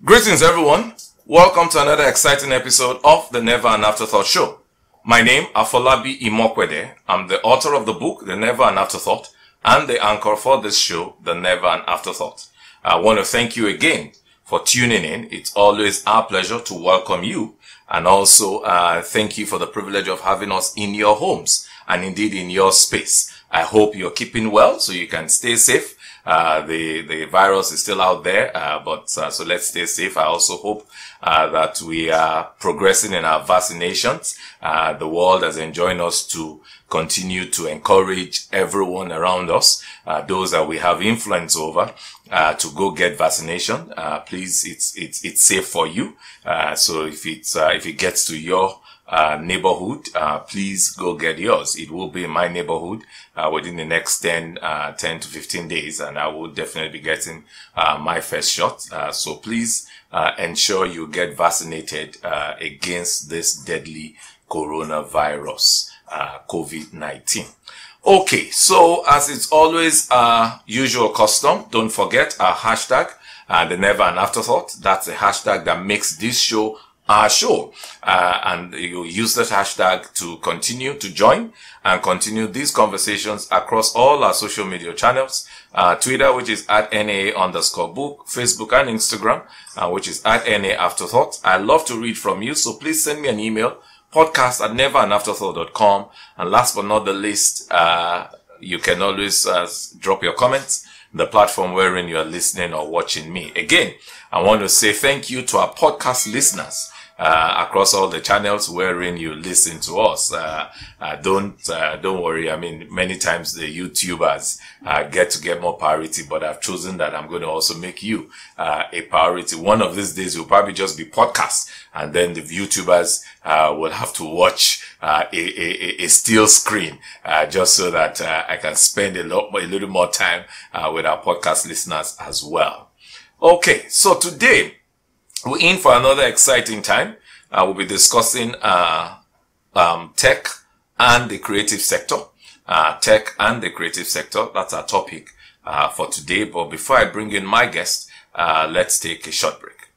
Greetings everyone, welcome to another exciting episode of the Never an Afterthought show. My name Afolabi Imoukhuede. I'm the author of the book, The Never an Afterthought, and the anchor for this show, The Never an Afterthought. I want to thank you again for tuning in. It's always our pleasure to welcome you, and also thank you for the privilege of having us in your homes and indeed in your space. I hope you're keeping well so you can stay safe. The virus is still out there, so let's stay safe. I also hope that we are progressing in our vaccinations. The world is enjoying us to continue to encourage everyone around us, those that we have influence over, to go get vaccination. Please, it's safe for you. So if it gets to your neighborhood, please go get yours. It will be in my neighborhood within the next 10 to 15 days, and I will definitely be getting my first shot. So please ensure you get vaccinated against this deadly coronavirus, COVID-19. Okay, so as it's always usual custom, don't forget our hashtag, the Never an Afterthought. That's a hashtag that makes this show our show, and you use that hashtag to continue to join and continue these conversations across all our social media channels, Twitter, which is at NAA_book, Facebook and Instagram, which is at NAA Afterthought. I love to read from you, so please send me an email, podcast@neveranafterthought.com. And last but not the least, you can always drop your comments the platform wherein you are listening or watching me. Again, I want to say thank you to our podcast listeners across all the channels wherein you listen to us. Don't worry. I mean, many times the YouTubers get more priority, but I've chosen that I'm going to also make you a priority. One of these days will probably just be podcasts, and then the YouTubers will have to watch a still screen just so that I can spend a little more time with our podcast listeners as well. Okay, so today we're in for another exciting time. We'll be discussing tech and the creative sector. Tech and the creative sector, that's our topic for today. But before I bring in my guest, let's take a short break.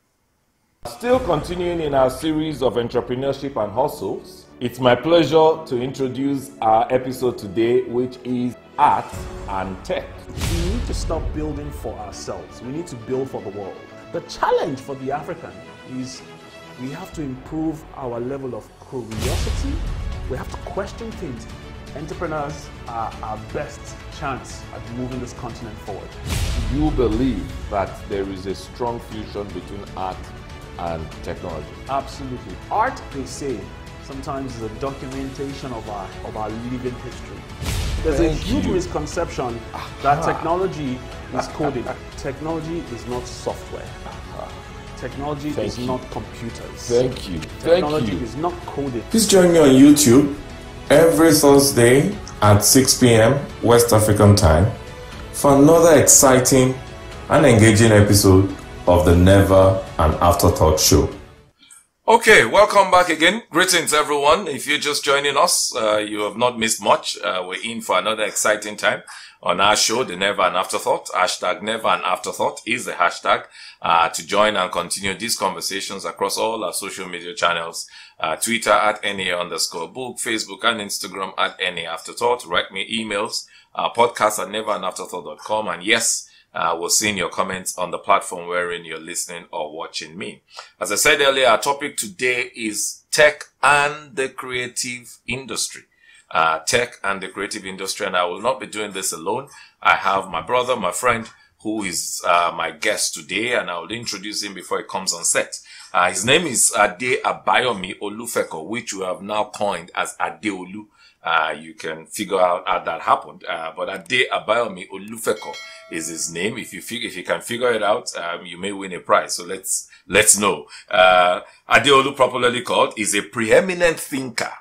Still continuing in our series of entrepreneurship and hustles, it's my pleasure to introduce our episode today, which is art and tech. We need to stop building for ourselves. We need to build for the world. The challenge for the African is we have to improve our level of curiosity. We have to question things. Entrepreneurs are our best chance at moving this continent forward. Do you believe that there is a strong fusion between art and technology? Absolutely. Art, they say, sometimes is a documentation of our living history. There's a huge misconception that technology is coding. Technology is not software. Technology is not computers. Thank you. Technology is not coding. Please join me on YouTube every Thursday at 6 p.m. West African time for another exciting and engaging episode of the Never an Afterthought show. Okay, welcome back again. Greetings, everyone. If you're just joining us, you have not missed much. We're in for another exciting time on our show, The Never an Afterthought. Hashtag Never an Afterthought is the hashtag to join and continue these conversations across all our social media channels. Twitter at NAA_book, Facebook and Instagram at NAA Afterthought. Write me emails, podcast@neveranafterthought.com. And yes, we're seeing your comments on the platform wherein you're listening or watching me. As I said earlier, our topic today is tech and the creative industry. Tech and the creative industry, and I will not be doing this alone. I have my brother, my friend, who is my guest today, and I will introduce him before he comes on set. His name is Abayomi Olufeko, which we have now coined as Adeolu. You can figure out how that happened, but Abayomi Olufeko is his name. If you can figure it out, you may win a prize. So let's know. Adeolu, popularly called, is a preeminent thinker,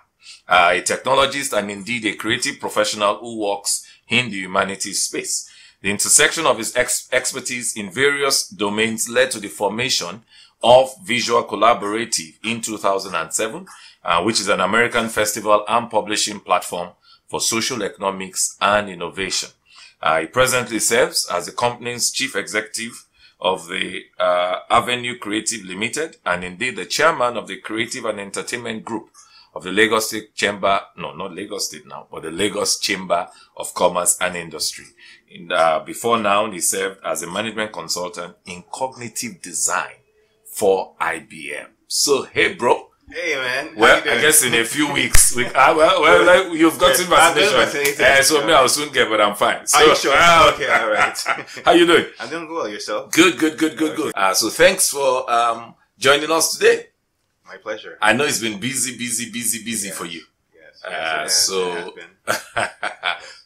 a technologist, and indeed a creative professional who works in the humanities space. The intersection of his expertise in various domains led to the formation of Visual Collaborative in 2007, which is an American festival and publishing platform for social economics and innovation. He presently serves as the company's chief executive of the Avenue Creative Limited, and indeed the chairman of the Creative and Entertainment Group of the Lagos State Chamber, no, not Lagos State now, but the Lagos Chamber of Commerce and Industry. Before now, he served as a management consultant in cognitive design for IBM. So, hey, bro. Hey, man. Well, I guess in a few weeks, you've gotten vaccination. So me, I'll soon get, but I'm fine. So, are you sure? Okay, all right. How you doing? I'm doing well. Yourself? Good. So thanks for joining us today. My pleasure. I know it's been busy for you. Yes. So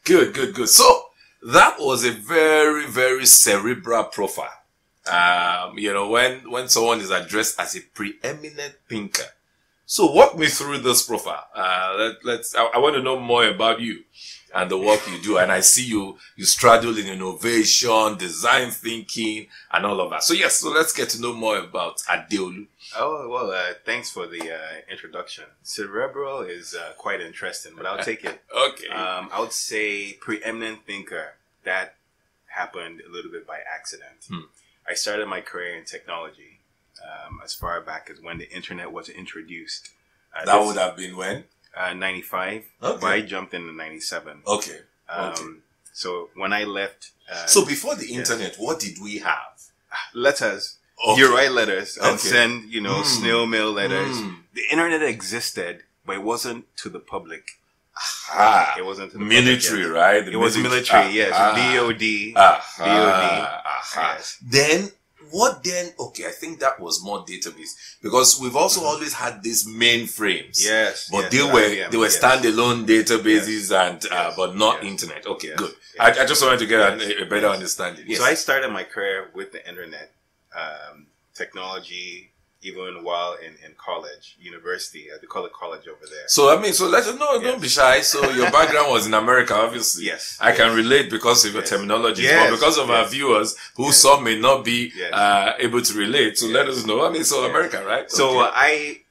good. So that was a very, very cerebral profile. When someone is addressed as a preeminent thinker. So walk me through this profile. I want to know more about you and the work you do. And I see you straddle in innovation, design thinking, and all of that. So yes, so let's get to know more about Adeolu. Oh, well, thanks for the introduction. Cerebral is quite interesting, but I'll take it. Okay. I would say preeminent thinker. That happened a little bit by accident. I started my career in technology as far back as when the internet was introduced. That would have been when? 95. Okay. But I jumped in 97. Okay. So when I left... so before the internet, what did we have? Letters. Okay. You write letters and send, snail mail letters. The internet existed, but it wasn't to the public. It wasn't to the military, public, right? It was military, yes. DOD. DOD. Yes. Then, okay, I think that was more database. Because we've also always had these mainframes. Yes. But they were standalone databases but not internet. Okay, good. Yes. I just wanted to get a better understanding. Yes. So I started my career with the internet, technology, even while in college, university. They call it college over there. So, don't be shy. So, your background was in America, obviously. Yes. I can relate because of your terminology. But because of our viewers, who some may not be able to relate. So, let us know. America, right? So,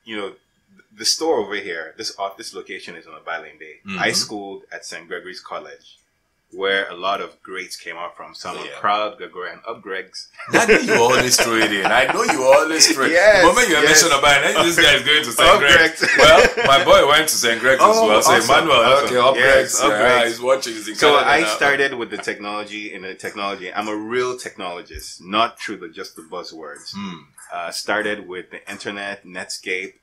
the store over here, this location is on a Bylane Day. I schooled at St. Gregory's College, where a lot of greats came out from. So I'm a proud Gregorian. Up, Gregs. I know you always throw it in. The moment you mention about it, this guy is going to St. Greg's. Well, my boy went to St. Greg's as well. So awesome, Emmanuel, okay, up Greg's. He's watching. So I started with the technology. I'm a real technologist, not through just the buzzwords. Started with the internet, Netscape.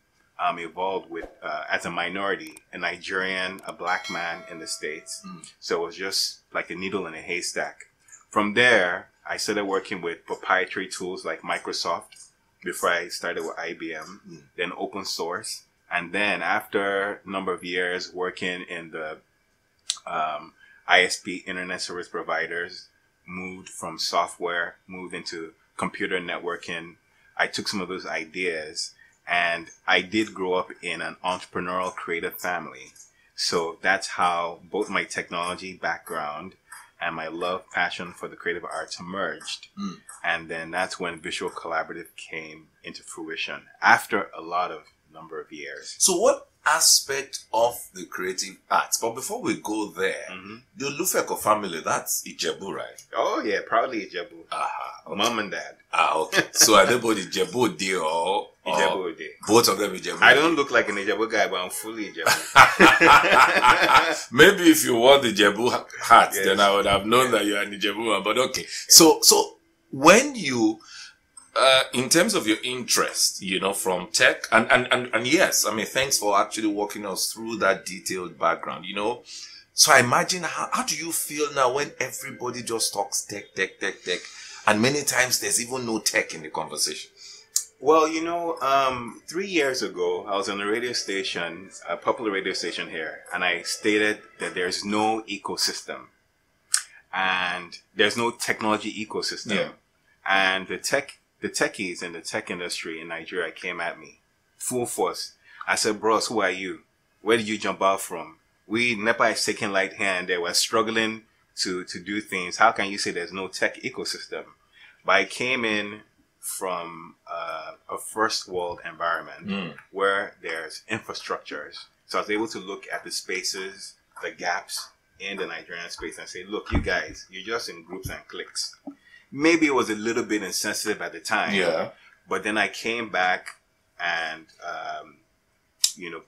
Evolved with, as a minority, a Nigerian, a black man in the States. So it was just like a needle in a haystack. From there, I started working with proprietary tools like Microsoft before I started with IBM, then open source. And then after a number of years working in the ISP, Internet Service Providers, moved from software, moved into computer networking. I took some of those ideas. And I did grow up in an entrepreneurial creative family. So that's how both my technology background and my love, passion for the creative arts merged. And then that's when Visual Collaborative came into fruition after a number of years. So what aspect of the creative arts? But before we go there, the Olufeko family, that's Ijebu, right? Oh, yeah, proudly Ijebu. Okay. Mom and dad. Okay. So are they both Ijebu or Ijebu Ode? Both of them Ijebu. I don't look like an Ijebu guy, but I'm fully Ijebu. Maybe if you wore the Ijebu hat, then I would have known that you're an Ijebu man. But okay. So when you in terms of your interest, from tech and yes, thanks for actually walking us through that detailed background, So I imagine how do you feel now when everybody just talks tech, and many times there's even no tech in the conversation? Well, 3 years ago, I was on a radio station, a popular radio station here, and I stated that there's no ecosystem and there's no technology ecosystem. Yeah. And the techies in the tech industry in Nigeria came at me full force. I said, bros, who are you? Where did you jump out from? NEPA is taking light hand. They were struggling to do things. How can you say there's no tech ecosystem? But I came in from a first world environment where there's infrastructures. So I was able to look at the spaces, the gaps in the Nigerian space and say, look, you guys, you're just in groups and cliques. maybe it was a little bit insensitive at the time. Yeah. But then I came back and,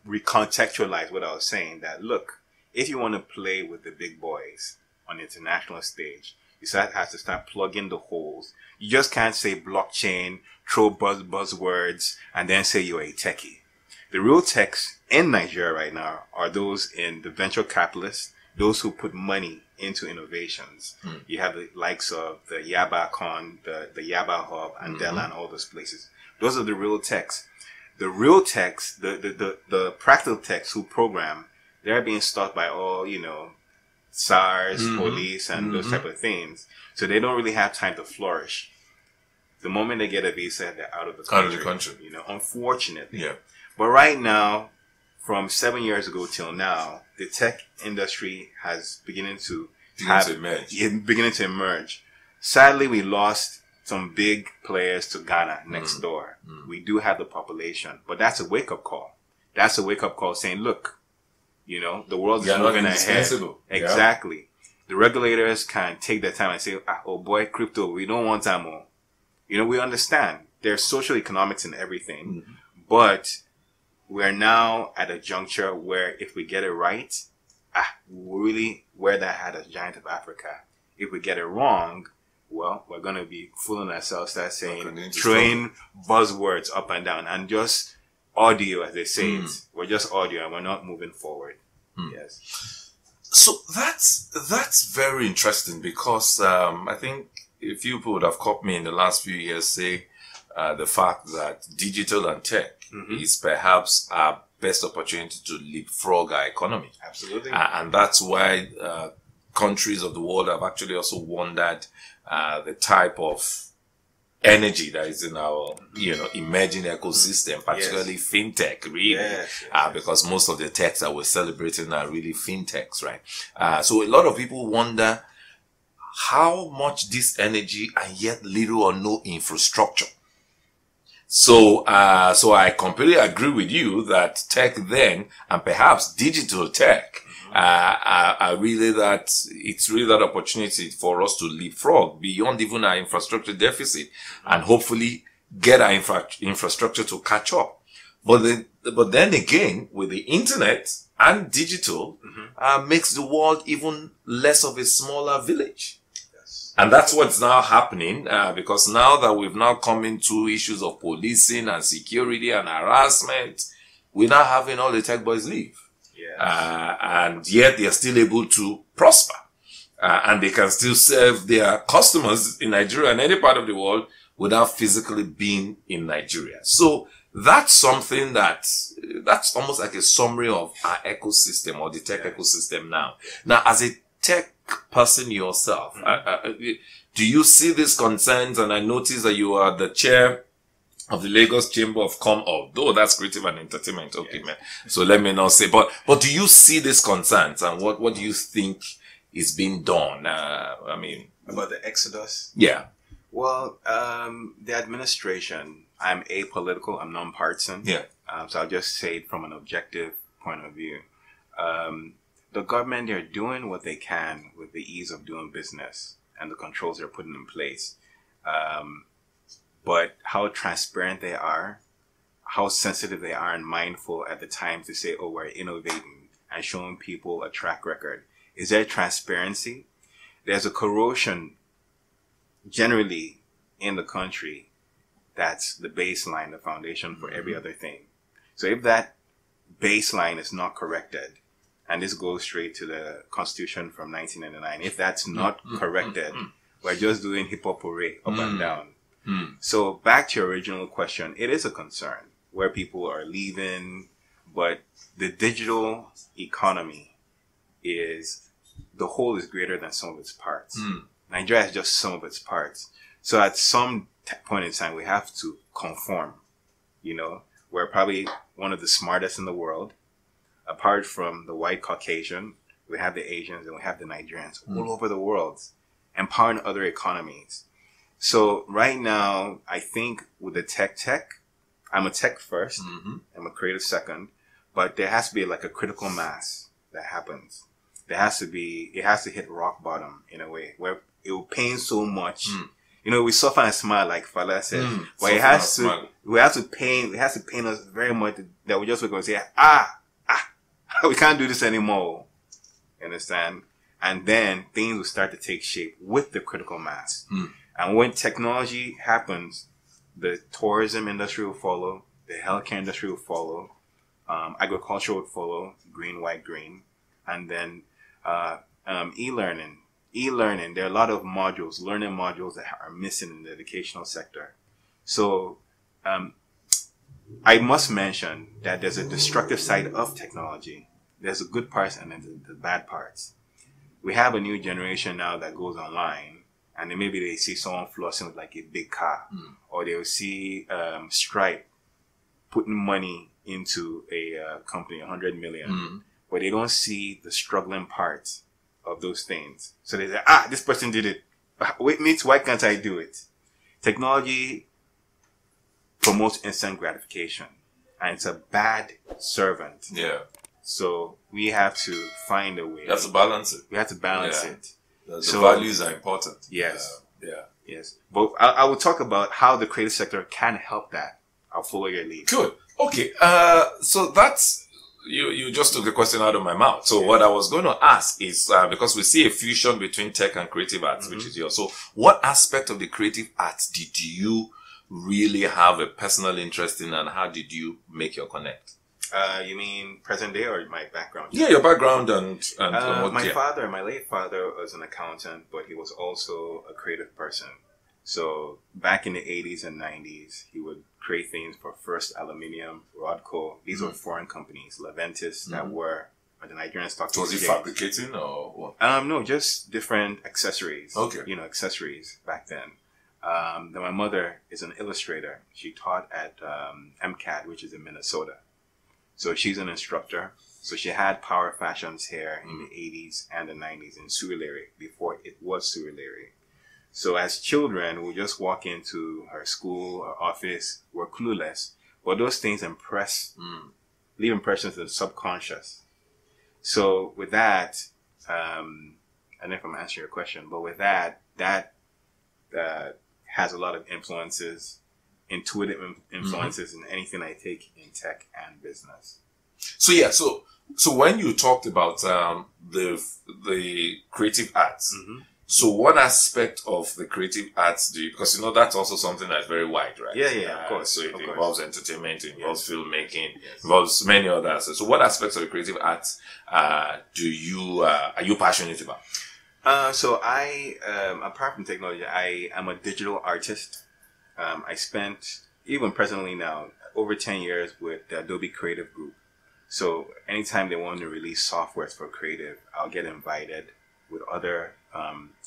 recontextualized what I was saying, that look, if you want to play with the big boys on the international stage, you have to start plugging the holes. You just can't say blockchain, throw buzzwords, and then say you're a techie. The real techs in Nigeria right now are those in the venture capitalists, those who put money into innovations. You have the likes of the YabaCon, the Yaba Hub, Andela, and all those places. Those are the real techs. The real techs, the practical techs who program, they're being stopped by all, SARS, police, and those type of things. So they don't really have time to flourish. The moment they get a visa, they're out of the country. Unfortunately. Yeah. But right now, from 7 years ago till now, the tech industry has beginning to emerge. Sadly, we lost some big players to Ghana next door. We do have the population, but that's a wake-up call. That's a wake-up call saying, look, the world is moving ahead. Exactly. Yeah. The regulators can take their time and say, oh boy, crypto, we don't want that more. We understand there's social economics in everything, but we're now at a juncture where if we get it right, we'll really wear that hat as giant of Africa. If we get it wrong, well, we're going to be fooling ourselves, start saying, throwing buzzwords up and down, and just audio, as they say it. We're just audio and we're not moving forward. Yes. So that's very interesting, because I think a few people would have caught me in the last few years say the fact that digital and tech is perhaps our best opportunity to leapfrog our economy. Absolutely. And that's why countries of the world have actually also wondered the type of energy that is in our, emerging ecosystem, particularly fintech, really, because most of the techs that we're celebrating are really fintechs, right? So a lot of people wonder how much this energy and yet little or no infrastructure. So I completely agree with you that tech then, and perhaps digital tech, are really it's really that opportunity for us to leapfrog beyond even our infrastructure deficit and hopefully get our infrastructure to catch up. But then again, with the internet and digital, makes the world even less of a smaller village. And that's what's now happening, because now that we've now come into issues of policing and security and harassment, we're now having all the tech boys leave. And yet they're still able to prosper. And they can still serve their customers in Nigeria and any part of the world without physically being in Nigeria. So that's something that's almost like a summary of our ecosystem, or the tech ecosystem now. Now, as a tech person yourself, do you see these concerns? And I notice that you are the chair of the Lagos Chamber of Commerce, although that's creative and entertainment. Okay, man. So let me not say, but do you see these concerns, and what do you think is being done? About the exodus? Yeah. Well, the administration, I'm apolitical, I'm non-partisan. Yeah. So I'll just say it from an objective point of view. The government, they're doing what they can with the ease of doing business and the controls they're putting in place. But how transparent they are, how sensitive they are and mindful at the time to say, oh, we're innovating and showing people a track record. Is there transparency? There's a corrosion generally in the country that's the baseline, the foundation for every other thing. So if that baseline is not corrected, and this goes straight to the Constitution from 1999, if that's not corrected, we're just doing hip-hop hooray up and down. So back to your original question, it is a concern where people are leaving, but the digital economy the whole is greater than some of its parts. Nigeria is just some of its parts. So at some point in time, we have to conform. We're probably one of the smartest in the world. Apart from the white Caucasian, we have the Asians and we have the Nigerians all over the world, empowering other economies. So right now, I think with the tech, I'm a tech first, I'm a creative second, but there has to be like a critical mass that happens. It has to hit rock bottom in a way where it will pain so much You know, we suffer and smile, like Fala said. But we have to pain us very much that we just wake up and say, we can't do this anymore. You understand? And then things will start to take shape with the critical mass. And when technology happens, the tourism industry will follow, the healthcare industry will follow, agriculture will follow, green, white, green, and then e-learning. E-learning, there are a lot of modules, learning modules that are missing in the educational sector. So I must mention that there's a destructive side of technology. There's the good parts and then the bad parts. We have a new generation now that goes online, and then maybe they see someone flossing with like a big car, or they'll see Stripe putting money into a company, 100 million, but they don't see the struggling parts of those things. So they say, this person did it. Why can't I do it? Technology promotes instant gratification, and it's a bad servant. Yeah. So we have to find a way. You have to balance it. We have to balance it. The values are important. Yes. Yes. But I will talk about how the creative sector can help that. I'll follow your lead. Good. Okay. So that's, you just took the question out of my mouth. So what I was going to ask is, because we see a fusion between tech and creative arts, which is yours. So what aspect of the creative arts did you really have a personal interest in, and how did you make your connect? You mean present day or my background? Yeah, your background and my late father was an accountant, but he was also a creative person. So back in the 80s and 90s, he would create things for First Aluminium, Rodco. These were foreign companies, Leventis, that were the Nigerian stock. So was he fabricating or what? No, just different accessories. Okay. You know, accessories back then. Then my mother is an illustrator. She taught at MCAD, which is in Minnesota. So she's an instructor. So she had Power Fashions here in the 80s and the 90s in Surulere, before it was Surulere. So as children, we'll just walk into her school or office. We're clueless. But those things leave impressions in the subconscious. So with that, I don't know if I'm answering your question, but with that has a lot of influences, intuitive influences in anything I take in tech and business. So yeah, so when you talked about the creative arts, so what aspect of the creative arts do you, because you know that's also something that's very wide, right? Yeah, of course. So it involves entertainment, it involves filmmaking, involves many other aspects. So what aspects of the creative arts are you passionate about? So I, apart from technology, I am a digital artist. I spent, even presently now, over 10 years with the Adobe Creative Group. So anytime they want to release softwares for creative, I'll get invited with other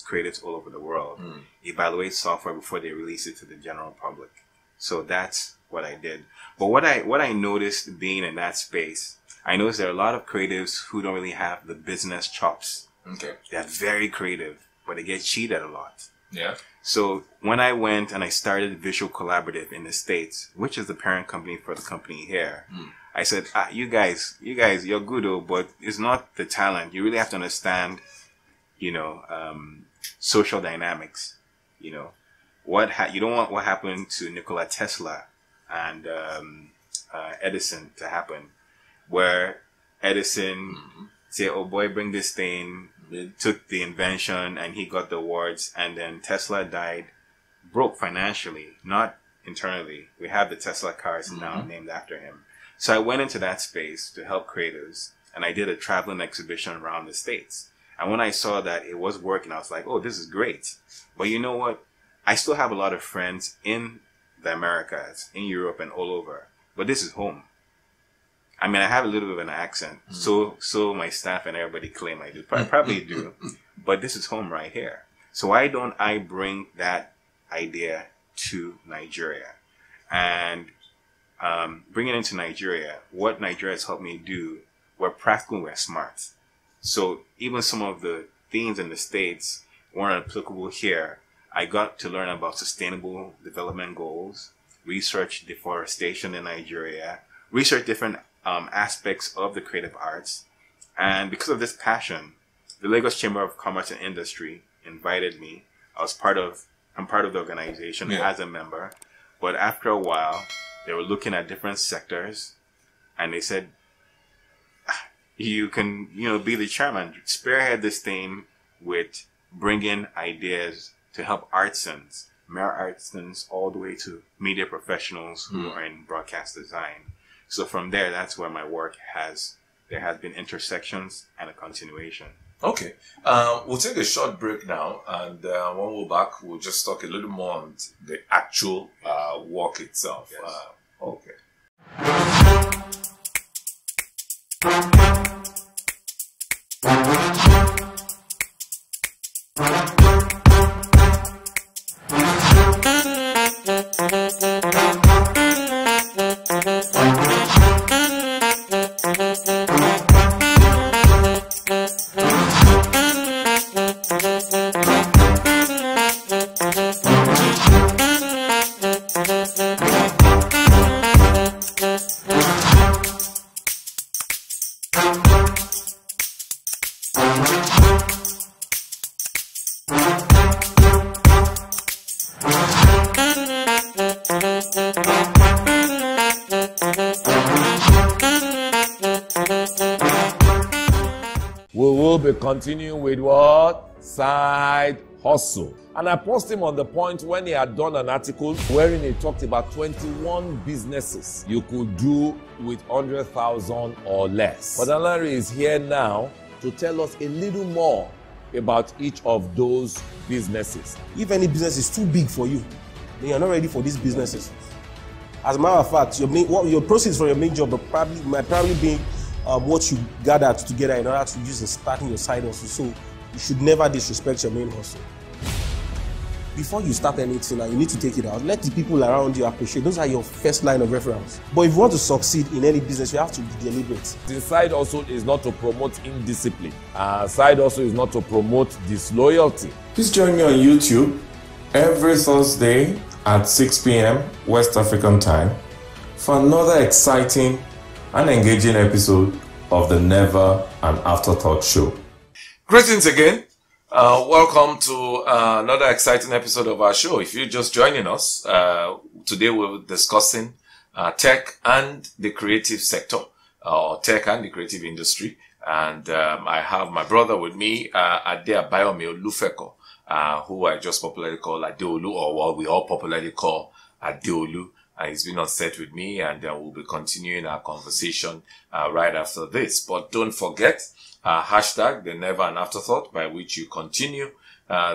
creatives all over the world, evaluate software before they release it to the general public. So that's what I did. But what I noticed being in that space, I noticed there are a lot of creatives who don't really have the business chops. Okay. They're very creative, but they get cheated a lot. Yeah. So when I went and I started Visual Collaborative in the States, which is the parent company for the company here, I said, you guys, you're good, but it's not the talent. You really have to understand, social dynamics. You know, you don't want what happened to Nikola Tesla and Edison to happen, where Edison said, "Oh boy, bring this thing." Took the invention and he got the awards, and then Tesla died broke financially, not internally. We have the Tesla cars now named after him. So I went into that space to help creatives, and I did a traveling exhibition around the States. And when I saw that it was working, I was like, oh, this is great. But you know what? I still have a lot of friends in the Americas, in Europe and all over, but this is home. I mean, I have a little bit of an accent, so my staff and everybody claim I do. I probably do, but this is home right here. So why don't I bring that idea to Nigeria? And bringing it into Nigeria, what Nigeria has helped me do, we're practical, we're smart. So even some of the themes in the States weren't applicable here. I got to learn about sustainable development goals, research deforestation in Nigeria, research different aspects of the creative arts. And because of this passion, the Lagos Chamber of Commerce and Industry invited me. I was part of I'm part of the organization Yeah. as a member. But after a while, they were looking at different sectors, and they said, you can, be the chairman, spearhead this thing with bringing ideas to help artisans, mere artisans, all the way to media professionals who are in broadcast design. So from there, that's where my work there has been intersections and a continuation. Okay. We'll take a short break now, and when we're back, we'll just talk a little more on the actual work itself. Yes. Okay. We will be continuing with what? Side hustle. And I posted him on the point when he had done an article wherein he talked about 21 businesses you could do with 100,000 or less. But Larry is here now to tell us a little more about each of those businesses. If any business is too big for you, then you're not ready for these businesses. As a matter of fact, your proceeds from your main job might probably be what you gathered together in order to use in starting your side hustle. So you should never disrespect your main hustle. Before you start anything, you need to take it out. Let the people around you appreciate. Those are your first line of reference. But if you want to succeed in any business, you have to be deliberate. The side hustle is not to promote indiscipline. Side hustle is not to promote disloyalty. Please join me on YouTube every Thursday at 6 p.m. West African time for another exciting and engaging episode of the Never an Afterthought show. Greetings again. Welcome to another exciting episode of our show. If you're just joining us, today we're discussing tech and the creative sector, or tech and the creative industry. And I have my brother with me, Abayomi Olufeko, who I just popularly call Adeolu, or what we all popularly call Adeolu. He's been on set with me, and we'll be continuing our conversation right after this. But don't forget, hashtag the Never an Afterthought, by which you continue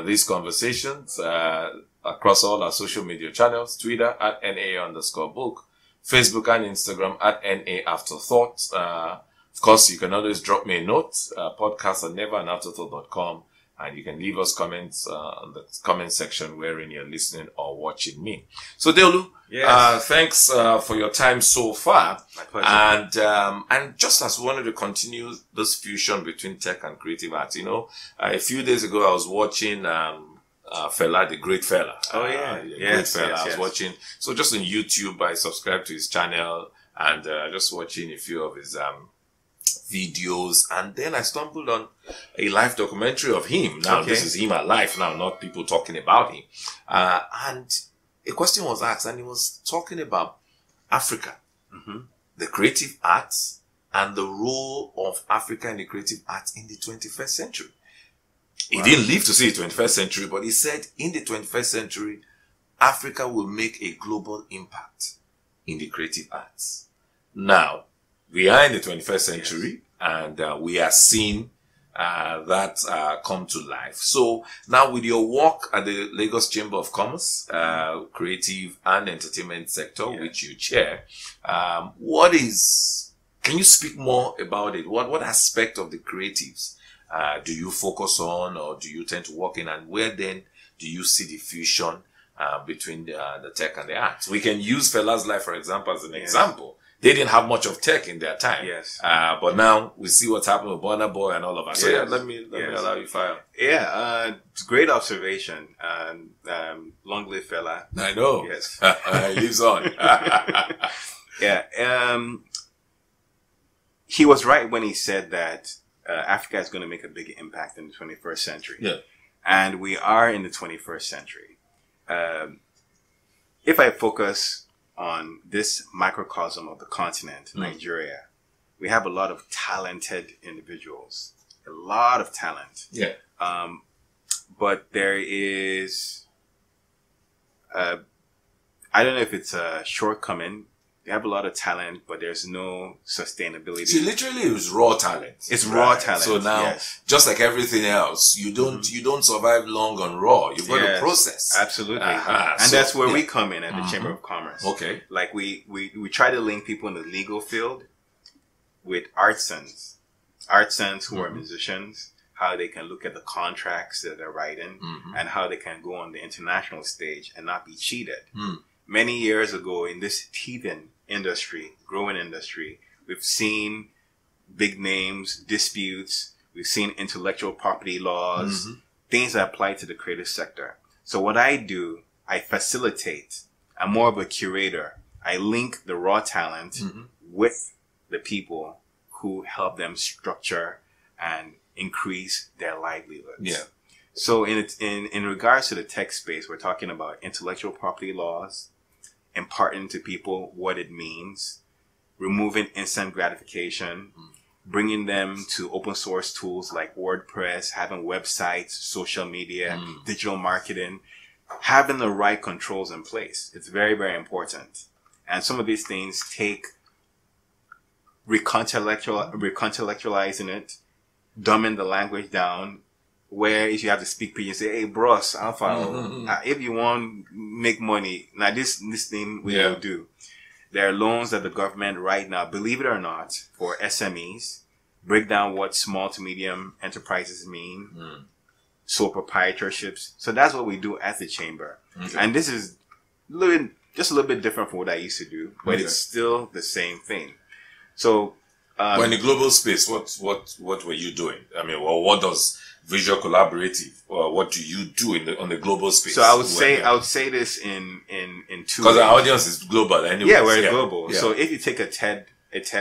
these conversations across all our social media channels: Twitter at NAA_book, Facebook and Instagram at NA Afterthought. Of course, you can always drop me a note, podcast@neveranafterthought.com, and you can leave us comments on the comment section wherein you're listening or watching me. So, Deolu, Yes. thanks for your time so far. My pleasure. And just as we wanted to continue this fusion between tech and creative arts, a few days ago I was watching Fela, the great Fela. Oh, yeah. Great Fela. Yes, I was watching. So just on YouTube, I subscribed to his channel and just watching a few of his videos, and then I stumbled on a live documentary of him. Now, Okay. This is him alive now, not people talking about him. And a question was asked, and he was talking about Africa, the creative arts, and the role of Africa in the creative arts in the 21st century. He didn't live to see the 21st century, but he said in the 21st century, Africa will make a global impact in the creative arts. Now, we are in the 21st century, and we are seeing that come to life. So now with your work at the Lagos Chamber of Commerce, creative and entertainment sector, which you chair, can you speak more about it? What aspect of the creatives do you focus on, or do you tend to work in, and where then do you see the fusion between the tech and the arts? We can use Fela's life, for example, as an example. They didn't have much of tech in their time. Yes. But now we see what's happening with Burna Boy and all of us. So let me allow you fire. Yeah, it's a great observation. Long live Fela. I know. Yes. He lives on. He was right when he said that Africa is going to make a big impact in the 21st century. Yeah. And we are in the 21st century. if I focus on this microcosm of the continent, Nigeria, we have a lot of talented individuals, a lot of talent. Yeah. But there is, I don't know if it's a shortcoming. They have a lot of talent, but there's no sustainability. See, literally, it's raw talent. It's raw talent. So now, just like everything else, you don't survive long on raw. You've got to process. Absolutely. And so, that's where we come in at the Chamber of Commerce. Okay. Like we try to link people in the legal field with artisans who are musicians, how they can look at the contracts that they're writing and how they can go on the international stage and not be cheated. Many years ago in this teething industry, growing industry, we've seen big names, disputes, we've seen intellectual property laws, things that apply to the creative sector. So what I do, I facilitate. I'm more of a curator. I link the raw talent with the people who help them structure and increase their livelihoods. Yeah. So in regards to the tech space, we're talking about intellectual property laws, imparting to people what it means, removing instant gratification, bringing them to open source tools like WordPress, having websites, social media, digital marketing, having the right controls in place. It's very, very important. And some of these things take recontextualizing it, dumbing the language down, where if you have to speak pidgin, say, hey, bros, Alpha, if you want make money, now this thing we will do. There are loans that the government right now, believe it or not, for SMEs, break down what small to medium enterprises mean, sole proprietorships. So that's what we do at the Chamber. And this is just a little bit different from what I used to do, but it's still the same thing. So, but in the global space, what were you doing? I mean, well, what does Visual Collaborative, or what do you do on the global space? So I would say this in two. Because our audience is global anyway. Yeah, we're global. Yeah. So if you take a TED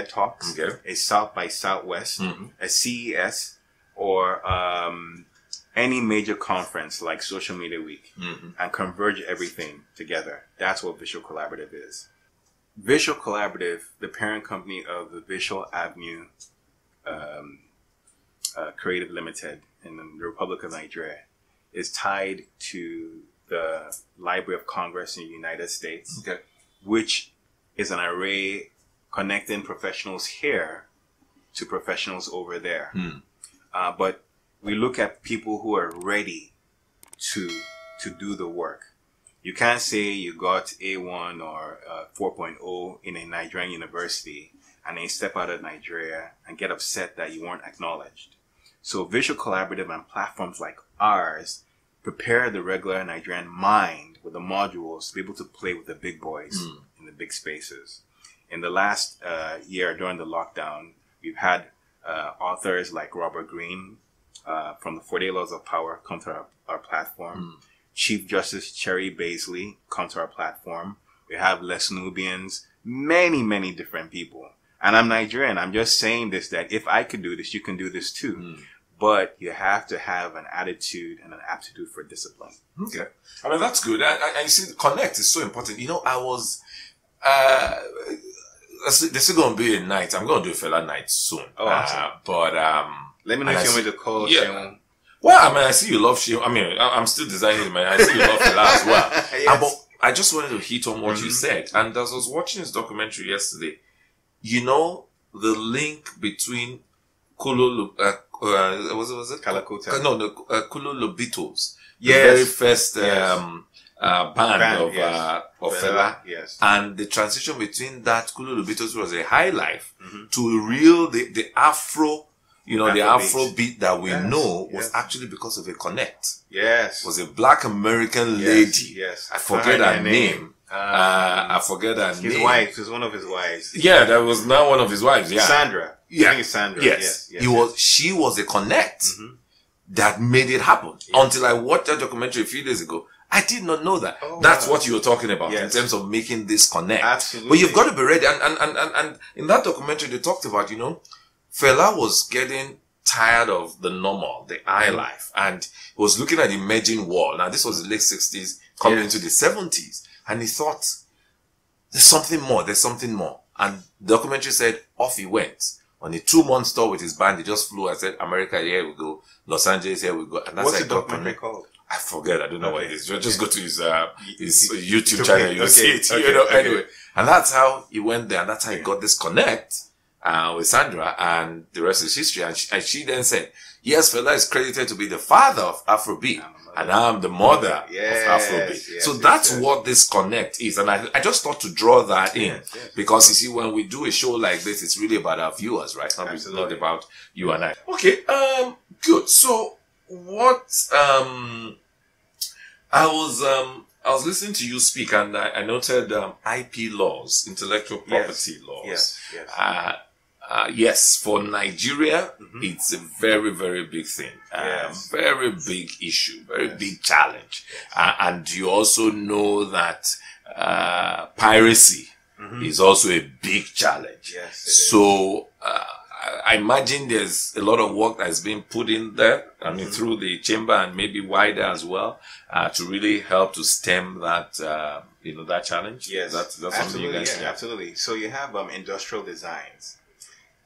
Talks, a South by Southwest, a CES, or any major conference like Social Media Week, and converge everything together, that's what Visual Collaborative is. Visual Collaborative, the parent company of the Visual Avenue Creative Limited in the Republic of Nigeria, is tied to the Library of Congress in the United States, which is an array connecting professionals here to professionals over there. But we look at people who are ready to do the work. You can't say you got A1 or 4.0 in a Nigerian university and then you step out of Nigeria and get upset that you weren't acknowledged. So Visual Collaborative and platforms like ours prepare the regular Nigerian mind with the modules to be able to play with the big boys in the big spaces. In the last year during the lockdown, we've had authors like Robert Greene from the 48 Laws of Power come to our platform. Chief Justice Cherry Baisley come to our platform. We have Les Nubians, many, many different people. And I'm Nigerian. I'm just saying this, that if I could do this, you can do this too. But you have to have an attitude and an aptitude for discipline. Okay. I mean, that's good. And you see, connect is so important. You know, I was, there's still going to be a night. I'm going to do a fella night soon. Oh, awesome. But, let me know if you want me to call Shemun. Well, I mean, I see you love Shemun. I mean, I'm still designing, man. I see you love fella as well. Yes. But I just wanted to hit on what you said. And as I was watching this documentary yesterday, you know, the link between was it? Kalakota. No, the Kulu Lobitos. The Yes. very first band of Fela. Yes. And the transition between that Kulu Lobitos was a high life to real, the Afro, the Afro beat that we know was actually because of a connect. Yes. Was a black American lady. Yes. I forget her name. I forget her name. His wife. It was one of his wives. Yeah, that was now one of his wives. Yeah. Sandra. Yeah. I think it's Sandra. Yes. She was a connect that made it happen. Until I watched that documentary a few days ago. I did not know that. That's what you were talking about in terms of making this connect. Absolutely. But you've got to be ready. And in that documentary, they talked about, Fela was getting tired of the normal, the high life, and he was looking at the emerging world. Now, this was the late 60s coming into the 70s. And he thought, there's something more. And the documentary said, off he went. On a 2-month tour with his band, he just flew and said, America, here we go. Los Angeles, here we go. And that's What's how the he got documentary connected. called? I forget. I don't know what it is. Just go to his YouTube okay, channel. You'll see it. okay, You know, okay. anyway. And that's how he went there. And that's how he got this connect with Sandra. And the rest is history. And she then said, yes, Fela is credited to be the father of Afrobeat. And I'm the mother of Afrobeat. Yes, so yes, that's yes. what this connect is. And I just thought to draw that in. Yes. Because you see, when we do a show like this, it's really about our viewers, right? Absolutely. Not about you and I. Okay, good. So what I was listening to you speak, and I noted IP laws, intellectual property laws. Yes. Yes, for Nigeria, it's a very, very big thing. Very big issue, very big challenge. And you also know that piracy is also a big challenge. Yes, it so I imagine there's a lot of work that's being put in there, I mean, through the chamber and maybe wider as well, to really help to stem that, that challenge. Yes, That's something you absolutely. guys Absolutely. So you have industrial designs.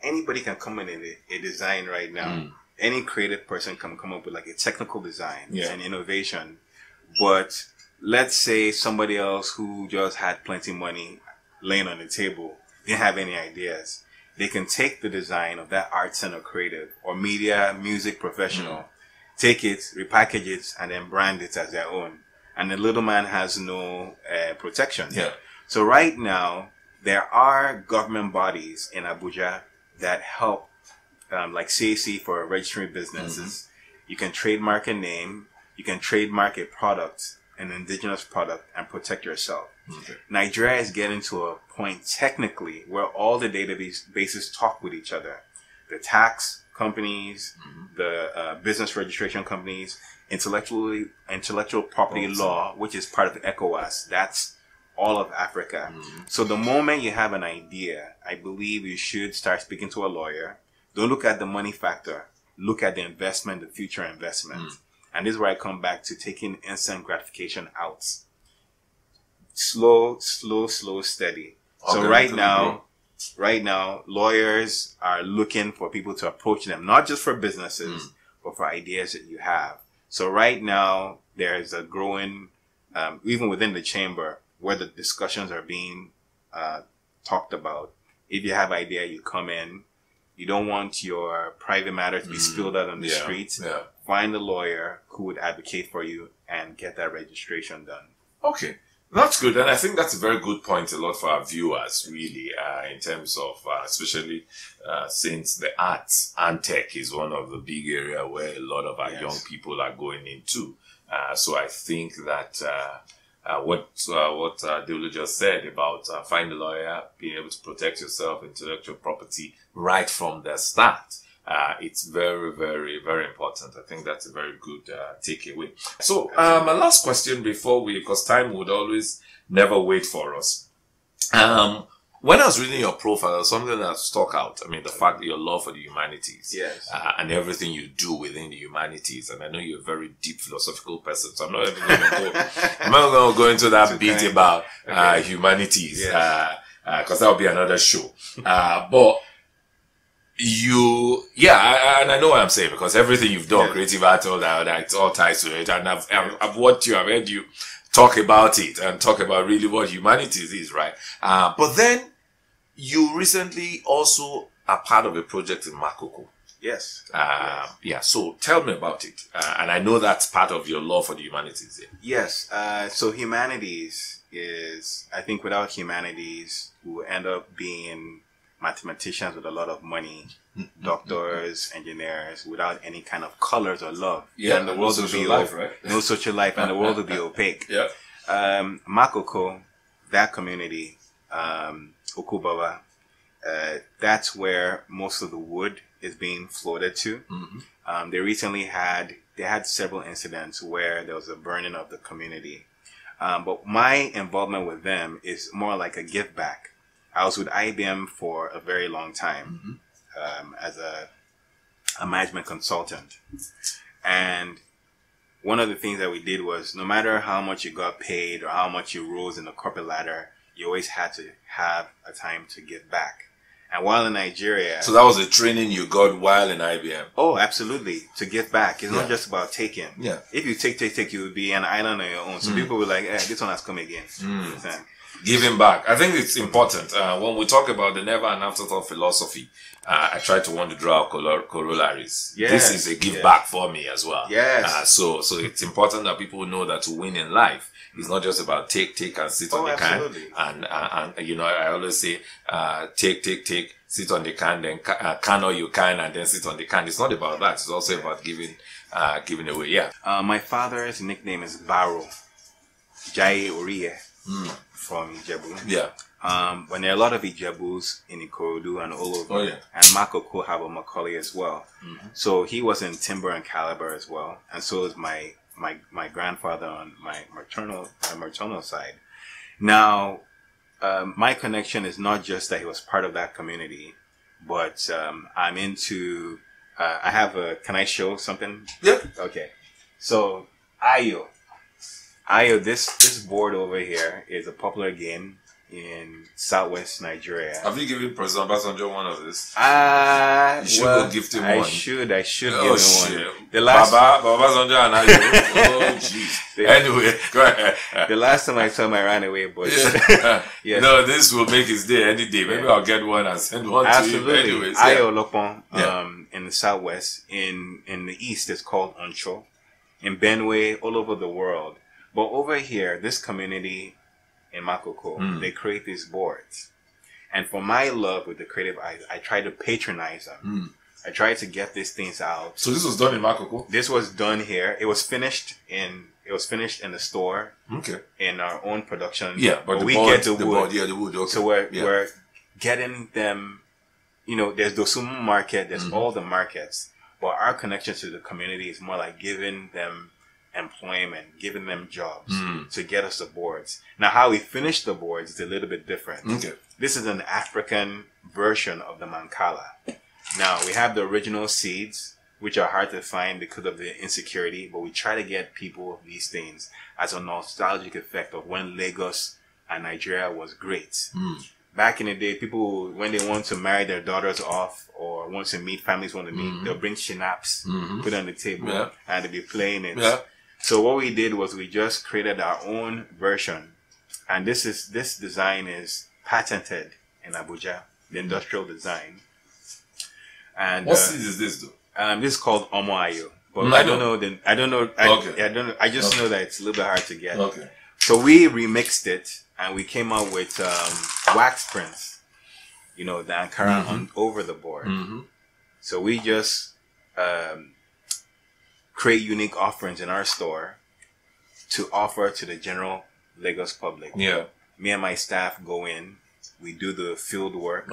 Anybody can come in a design right now. Any creative person can come up with like a technical design and innovation. But let's say somebody else who just had plenty of money laying on the table didn't have any ideas. They can take the design of that art center creative or media, music professional, take it, repackage it, and then brand it as their own. And the little man has no protection. Yeah. So right now, there are government bodies in Abuja that help, like CAC for registering businesses. You can trademark a name, you can trademark a product, an indigenous product, and protect yourself. Nigeria is getting to a point technically where all the databases talk with each other. The tax companies, the business registration companies, intellectual property law, which is part of ECOWAS. That's all of Africa. So the moment you have an idea, I believe you should start speaking to a lawyer. Don't look at the money factor. Look at the investment, the future investment. And this is where I come back to taking instant gratification out. Slow, steady. So right now, lawyers are looking for people to approach them, not just for businesses, but for ideas that you have. So right now, there's a growing, even within the chamber, where the discussions are being talked about. If you have idea, you come in. You don't want your private matter to be spilled out on the streets. Find a lawyer who would advocate for you and get that registration done. Okay. That's good. And I think that's a very good point a lot for our viewers, really, in terms of, especially since the arts and tech is one of the big area where a lot of our young people are going into. So I think that what Deolu just said about find a lawyer, being able to protect yourself, intellectual property right from the start. It's very, very, very important. I think that's a very good takeaway. So, my last question because time would always never wait for us. When I was reading your profile, there was something that stuck out. I mean, the fact that your love for the humanities. Yes. And everything you do within the humanities. And I know you're a very deep philosophical person, so I'm not even going to go into that bit about humanities. Yes. Because that would be another show. But and I know what I'm saying, because everything you've done, creative art, all that, it's all ties to it. And I've watched you, I've heard you talk about it and talk about really what humanities is, right? But then you recently also are part of a project in Makoko. Yes. So tell me about it. And I know that's part of your love for the humanities. Yes. So humanities is, I think without humanities, we will end up being mathematicians with a lot of money, doctors, engineers, without any kind of colors or love. And the world will be life, right? No social life, and the world will be opaque. Makoko, that community, Okubaba, that's where most of the wood is being floated to. They recently had several incidents where there was a burning of the community. But my involvement with them is more like a give back. I was with IBM for a very long time as a management consultant. And one of the things that we did was no matter how much you got paid or how much you rose in the corporate ladder, you always had to have a time to give back. And while in Nigeria... So that was a training you got while in IBM? Oh, absolutely. To give back. It's not just about taking. Yeah. If you take, you would be an island on your own. So people were like, this one has come again. Giving back. I think it's important. When we talk about the never and afterthought philosophy, I try to want to draw corollaries. Yes. This is a give back for me as well. Yes. So it's important that people know that to win in life is not just about take and sit on the absolutely. can. And you know, I always say, take, sit on the can, then can all you can, and then sit on the can. It's not about that. It's also about giving away. Yeah. My father's nickname is Baro. Jai Orie. From Ijebu. Yeah. But there are a lot of Ijebus in Ikorodu and all over. Oh, yeah. And Makoko have a Macaulay as well. So he was in timber and caliber as well. And so is my grandfather on my maternal side. Now, my connection is not just that he was part of that community, but I'm into, I have a, can I show something? Yeah. Okay. So, Ayo, this board over here is a popular game in southwest Nigeria. Have you given President Obasanjo one of this? You should go gift him one. I should give him shit. one. The last Baba Obasanjo and I. Oh, jeez. Anyway, go ahead. The last time I saw him, I ran away, but yes. No, this will make his day any day. Maybe I'll get one and send one Absolutely. to him. Anyways, Ayo Lopon, in the southwest. In the east, it's called Oncho. In Benue, all over the world. But over here, this community in Makoko, they create these boards. And for my love with the creative eyes, I try to patronize them. I try to get these things out. So this was done in Makoko? This was done here. It was finished in the store. Okay. In our own production. Yeah, but we get the wood. Board, yeah, the wood. Okay. So we're getting them, you know, there's the Sumu market, there's all the markets. But our connection to the community is more like giving them employment, giving them jobs to get us the boards. Now, how we finish the boards is a little bit different. Okay. This is an African version of the Mancala. Now, we have the original seeds, which are hard to find because of the insecurity, but we try to get people these things as a nostalgic effect of when Lagos and Nigeria was great. Back in the day, people, when they want to marry their daughters off or want to meet, families want to meet, they'll bring schnapps, put it on the table, and they'll be playing it. Yeah. So what we did was we just created our own version. And this design is patented in Abuja, the industrial design. And what seed is this though? This is called Omo Ayo. But I don't know. I just know that it's a little bit hard to get. Okay. So we remixed it and we came out with wax prints, you know, the Ankara on over the board. So we just create unique offerings in our store to offer to the general Lagos public. Yeah. Me and my staff go in, we do the field work,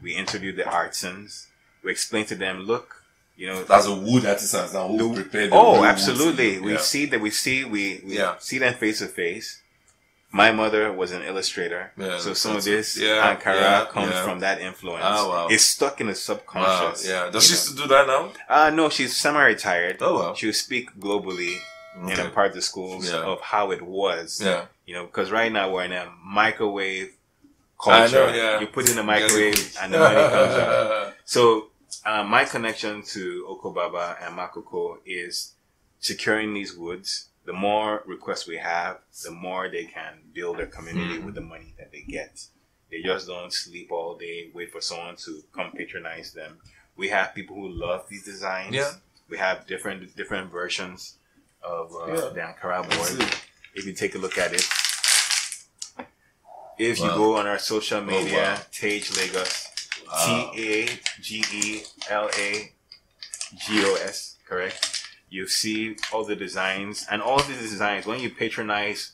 we interview the artisans, we explain to them, look, you know, that's a wood artisans now who prepare the wood. Absolutely. We see them face to face. My mother was an illustrator, so some of this Ankara comes from that influence. Oh, wow. It's stuck in the subconscious. Wow. Yeah. Does she still do that now? No, she's semi-retired. Oh, wow. She'll speak globally in a part of the schools of how it was. Yeah. You know, because right now we're in a microwave culture. I know, you put in a microwave and the money comes out. So my connection to Okobaba and Makoko is securing these woods. The more requests we have, the more they can build their community with the money that they get. They just don't sleep all day, wait for someone to come patronize them. We have people who love these designs. Yeah. We have different versions of the Ankara board. If you take a look at it, if you go on our social media, Tage Lagos, TAGELAGOS, correct? You see all the designs, and all these designs, when you patronize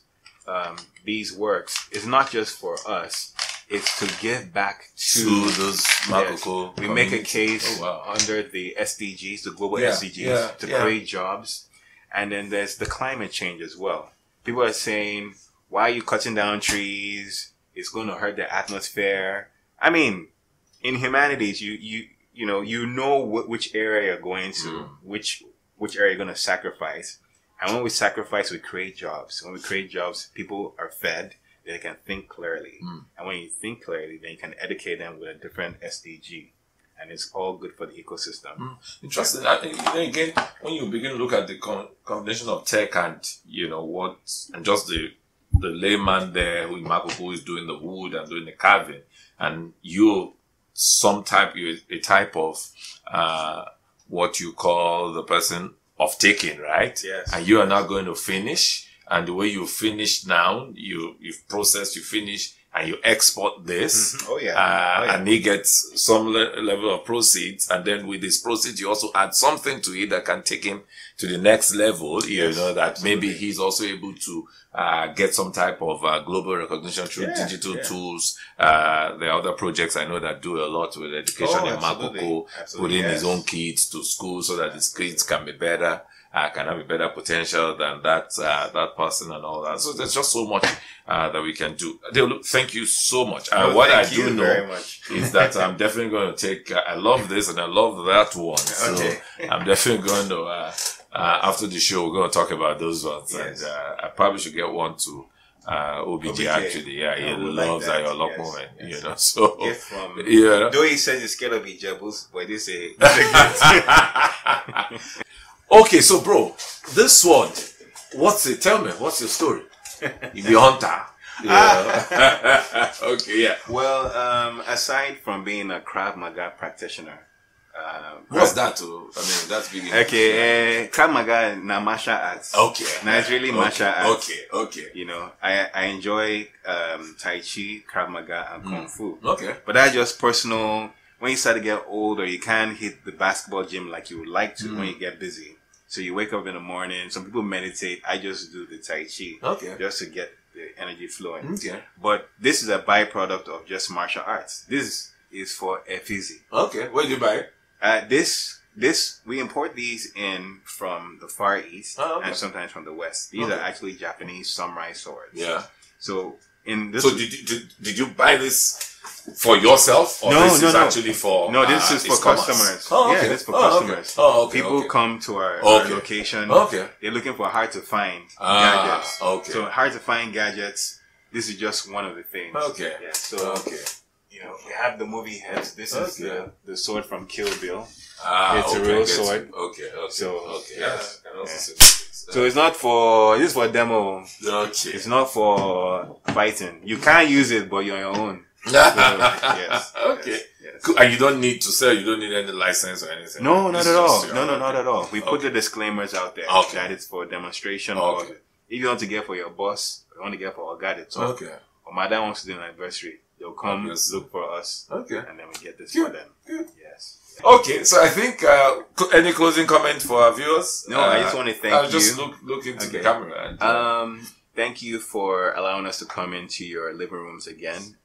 these works, it's not just for us, it's to give back to those Makoko. We make a case under the SDGs, the global SDGs, to create jobs. And then there's the climate change as well. People are saying, why are you cutting down trees? It's going to hurt the atmosphere. I mean, in humanities, you know which area you're going to, which area you're going to sacrifice. And when we sacrifice, we create jobs. When we create jobs, people are fed. They can think clearly. And when you think clearly, then you can educate them with a different SDG. And it's all good for the ecosystem. Interesting. I think, again, when you begin to look at the combination of tech and, and just the layman there who is doing the wood and doing the carving, and a type of what you call the person of taking, right? Yes. And you are now going to finish, and the way you finish now, you've processed, you finish, and you export this. And he gets some level of proceeds, and then with this proceeds, you also add something to it that can take him to the next level. That absolutely. Maybe he's also able to get some type of global recognition through digital tools. There are other projects I know that do a lot with education in Makoko, putting his own kids to school so that his kids can be better. Can have a better potential than that person and all that. So there's just so much that we can do. Thank you so much. What I do know is that I'm definitely going to take. I love this and I love that one. So I'm definitely going to. After the show, we're going to talk about those ones, and I probably should get one to OBJ. Actually, he loves that. Your lock moment. So though he says it's scared of Ijebus, but this is. Okay, so bro, this one, what's it? Tell me, what's your story? You be a hunter. Okay, yeah. Well, aside from being a Krav Maga practitioner, what's that? That's big. Okay, Krav Maga na martial arts. Okay, now it's really martial arts. Okay. I enjoy Tai Chi, Krav Maga, and Kung Fu. Okay, but that's just personal. When you start to get older, you can't hit the basketball gym like you would like to when you get busy. So you wake up in the morning. Some people meditate. I just do the Tai Chi. Just to get the energy flowing. Okay. But this is a byproduct of just martial arts. This is for Efizi. Okay. Where do you buy it? We import these in from the Far East and sometimes from the West. These are actually Japanese samurai swords. Yeah. So in this. So did you buy this for yourself, or this is actually for? No, this is for customers. This is for customers. People come to our location. They're looking for hard to find gadgets. So hard to find gadgets. This is just one of the things. Yeah. So we have the movie heads. This is the sword from Kill Bill. It's a real sword. So So it's not for. This is for demo. It's not for fighting. You can't use it, but you're on your own. Yes. Cool. And you don't need to sell. You don't need any license or anything. No, not at all. No, not at all. We put the disclaimers out there that it's for demonstration. Or if you want to get for your boss, or you want to get for Oga, it's or Mother wants to do an anniversary, they'll come look for us. And then we get this for them. Yes. Okay, so I think any closing comment for our viewers? No, I just want to thank you. I'll just look into the camera. And, thank you for allowing us to come into your living rooms again.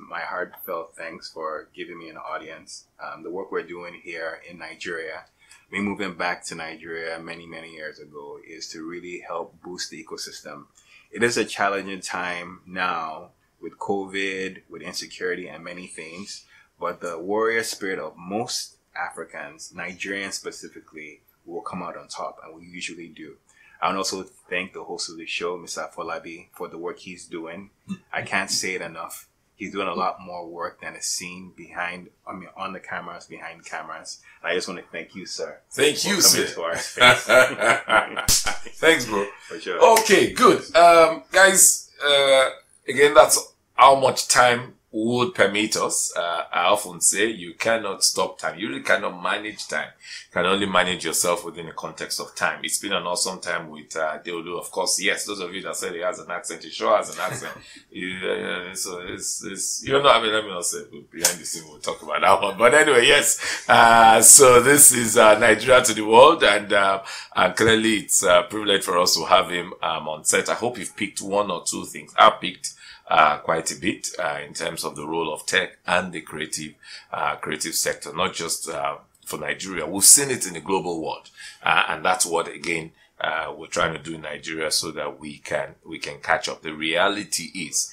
My heartfelt thanks for giving me an audience. The work we're doing here in Nigeria, me moving back to Nigeria many, many years ago, is to really help boost the ecosystem. It is a challenging time now with COVID, with insecurity and many things, but the warrior spirit of most Africans, Nigerians specifically, will come out on top, and we usually do. I want to also thank the host of the show, Mr. Afolabi, for the work he's doing. I can't say it enough. He's doing a lot more work than is seen on the cameras, behind cameras. And I just want to thank you, sir. Thank you, sir. To our space. Thanks, bro. For sure. Okay, good. Guys, again, that's how much time would permit us. I often say you cannot stop time. You really cannot manage time. You can only manage yourself within the context of time. It's been an awesome time with Deolu. Of course, yes, those of you that said he has an accent, he sure has an accent. So it's let me not say behind the scene, we'll talk about that one. But anyway, yes. So this is Nigeria to the world, and clearly it's a privilege for us to have him on set. I hope you've picked one or two things. I picked quite a bit in terms of the role of tech and the creative sector, not just for Nigeria. We've seen it in the global world, and that's what again we're trying to do in Nigeria so that we can catch up. The reality is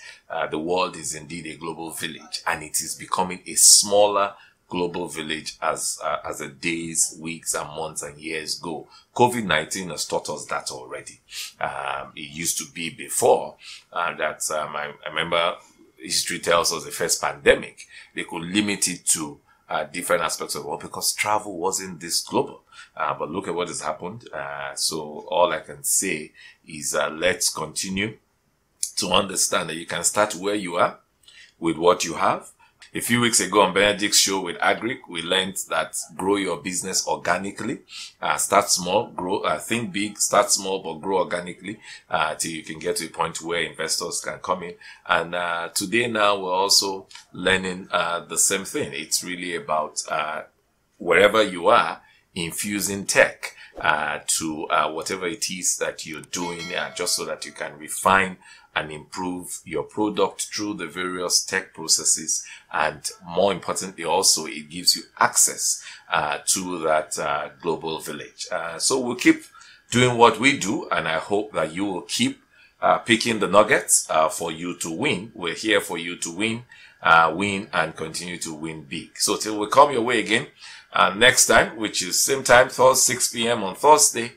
the world is indeed a global village, and it is becoming a smaller global village as the days, weeks, and months and years go. COVID-19 has taught us that already. It used to be before that I remember history tells us the first pandemic, they could limit it to different aspects of the world because travel wasn't this global. But look at what has happened. So all I can say is let's continue to understand that you can start where you are with what you have. A few weeks ago on Benedict's show with Agric, we learned that grow your business organically. Start small, grow, think big, start small, but grow organically till you can get to a point where investors can come in. And today now we're also learning the same thing. It's really about wherever you are, infusing tech to whatever it is that you're doing, just so that you can refine and improve your product through the various tech processes. And more importantly, also, it gives you access to that global village. So we'll keep doing what we do, and I hope that you will keep picking the nuggets for you to win. We're here for you to win, and continue to win big. So till we come your way again next time, which is same time, 6 p.m. on Thursday,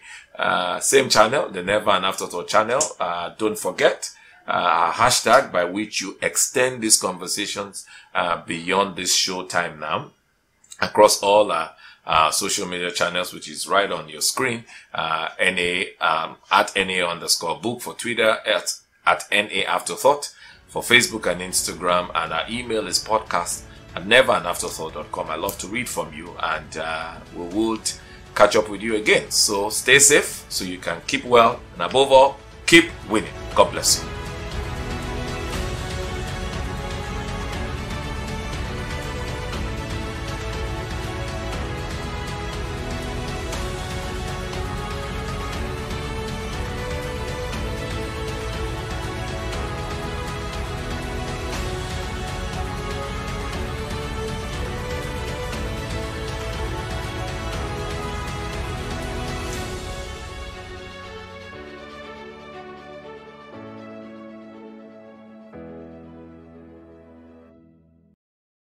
same channel, the Never and Afterthought channel. Don't forget hashtag by which you extend these conversations beyond this show time now across all social media channels, which is right on your screen. NA at NA_book for Twitter, at NA Afterthought for Facebook and Instagram, and our email is podcast@neverandafterthought.com. I love to read from you, and we would catch up with you again. So stay safe so you can keep well, and above all, keep winning. God bless you.